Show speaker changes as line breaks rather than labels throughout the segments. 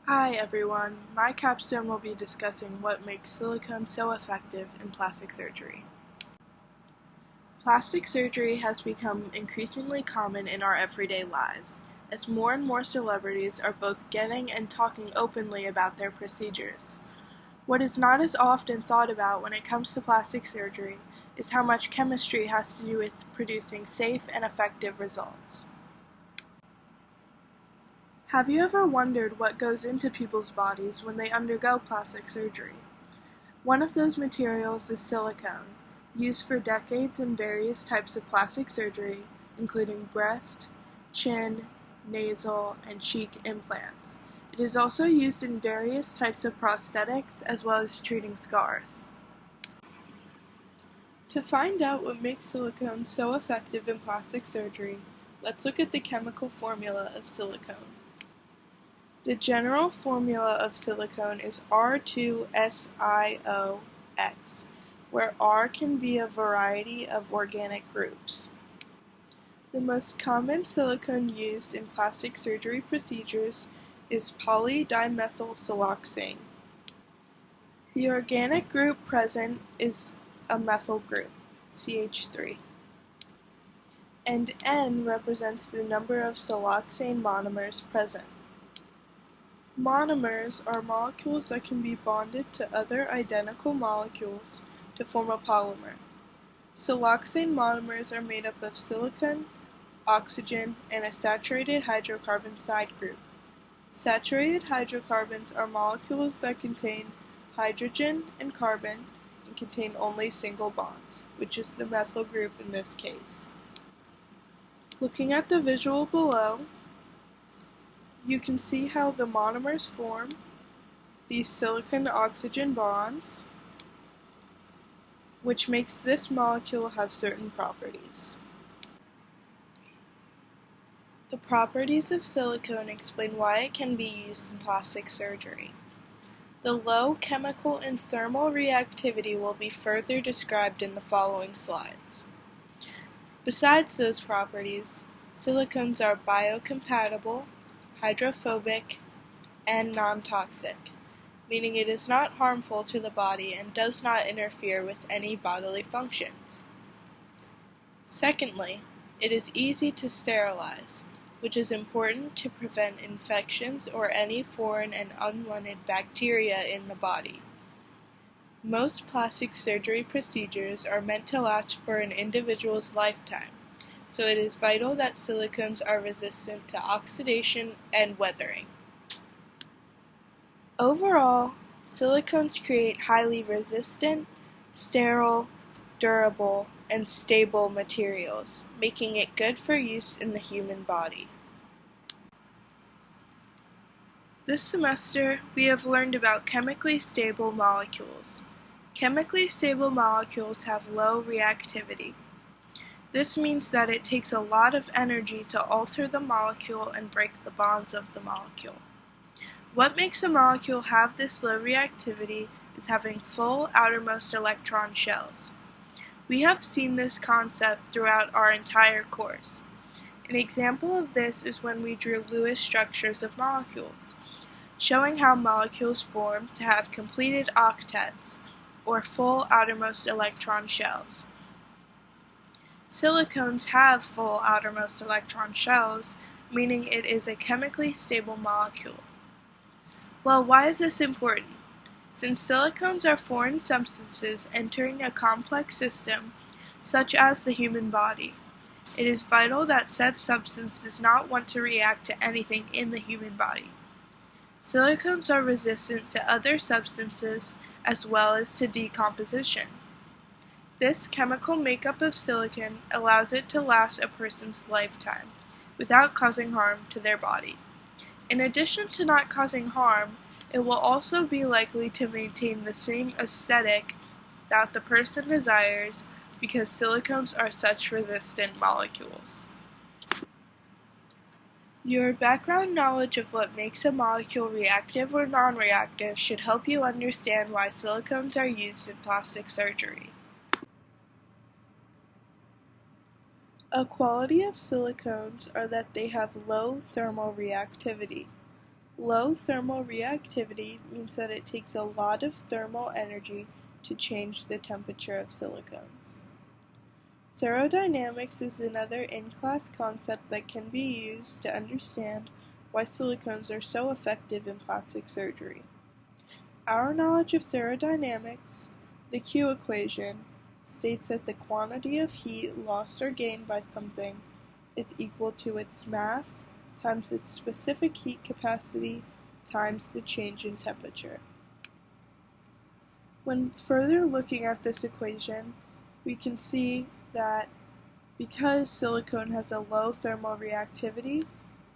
Hi everyone, my capstone will be discussing what makes silicone so effective in plastic surgery. Plastic surgery has become increasingly common in our everyday lives, as more and more celebrities are both getting and talking openly about their procedures. What is not as often thought about when it comes to plastic surgery is how much chemistry has to do with producing safe and effective results. Have you ever wondered what goes into people's bodies when they undergo plastic surgery? One of those materials is silicone, used for decades in various types of plastic surgery, including breast, chin, nasal, and cheek implants. It is also used in various types of prosthetics as well as treating scars. To find out what makes silicone so effective in plastic surgery, let's look at the chemical formula of silicone. The general formula of silicone is R2SiO(X), where R can be a variety of organic groups. The most common silicone used in plastic surgery procedures is polydimethylsiloxane. The organic group present is a methyl group, CH3, and N represents the number of siloxane monomers present. Monomers are molecules that can be bonded to other identical molecules to form a polymer. Siloxane monomers are made up of silicon, oxygen, and a saturated hydrocarbon side group. Saturated hydrocarbons are molecules that contain hydrogen and carbon and contain only single bonds, which is the methyl group in this case. Looking at the visual below, you can see how the monomers form these silicon-oxygen bonds, which makes this molecule have certain properties. The properties of silicone explain why it can be used in plastic surgery. The low chemical and thermal reactivity will be further described in the following slides. Besides those properties, silicones are biocompatible, hydrophobic, and non-toxic, meaning it is not harmful to the body and does not interfere with any bodily functions. Secondly, it is easy to sterilize, which is important to prevent infections or any foreign and unwanted bacteria in the body. Most plastic surgery procedures are meant to last for an individual's lifetime, so it is vital that silicones are resistant to oxidation and weathering. Overall, silicones create highly resistant, sterile, durable, and stable materials, making it good for use in the human body. This semester, we have learned about chemically stable molecules. Chemically stable molecules have low reactivity. This means that it takes a lot of energy to alter the molecule and break the bonds of the molecule. What makes a molecule have this low reactivity is having full outermost electron shells. We have seen this concept throughout our entire course. An example of this is when we drew Lewis structures of molecules, showing how molecules form to have completed octets, or full outermost electron shells. Silicones have full outermost electron shells, meaning it is a chemically stable molecule. Well, why is this important? Since silicones are foreign substances entering a complex system, such as the human body, it is vital that said substance does not want to react to anything in the human body. Silicones are resistant to other substances as well as to decomposition. This chemical makeup of silicon allows it to last a person's lifetime without causing harm to their body. In addition to not causing harm, it will also be likely to maintain the same aesthetic that the person desires because silicones are such resistant molecules. Your background knowledge of what makes a molecule reactive or non-reactive should help you understand why silicones are used in plastic surgery. A quality of silicones are that they have low thermal reactivity. Low thermal reactivity means that it takes a lot of thermal energy to change the temperature of silicones. Thermodynamics is another in-class concept that can be used to understand why silicones are so effective in plastic surgery. Our knowledge of thermodynamics, the Q equation, states that the quantity of heat lost or gained by something is equal to its mass times its specific heat capacity times the change in temperature. When further looking at this equation, we can see that because silicone has a low thermal reactivity,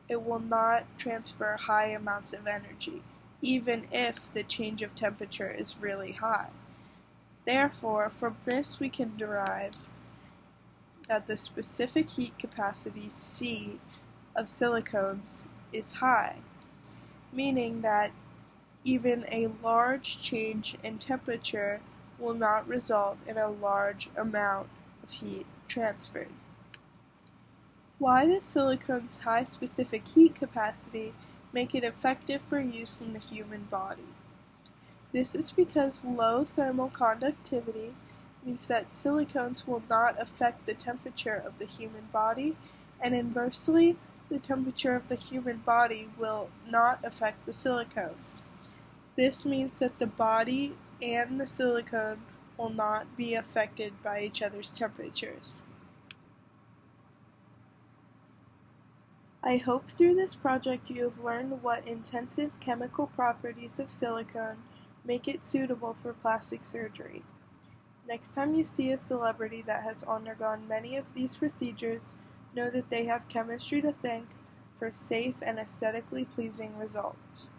it will not transfer high amounts of energy, even if the change of temperature is really high. Therefore, from this we can derive that the specific heat capacity C of silicones is high, meaning that even a large change in temperature will not result in a large amount of heat transferred. Why does silicone's high specific heat capacity make it effective for use in the human body? This is because low thermal conductivity means that silicones will not affect the temperature of the human body, and inversely, the temperature of the human body will not affect the silicone. This means that the body and the silicone will not be affected by each other's temperatures. I hope through this project you have learned what intensive chemical properties of silicone make it suitable for plastic surgery. Next time you see a celebrity that has undergone many of these procedures, know that they have chemistry to thank for safe and aesthetically pleasing results.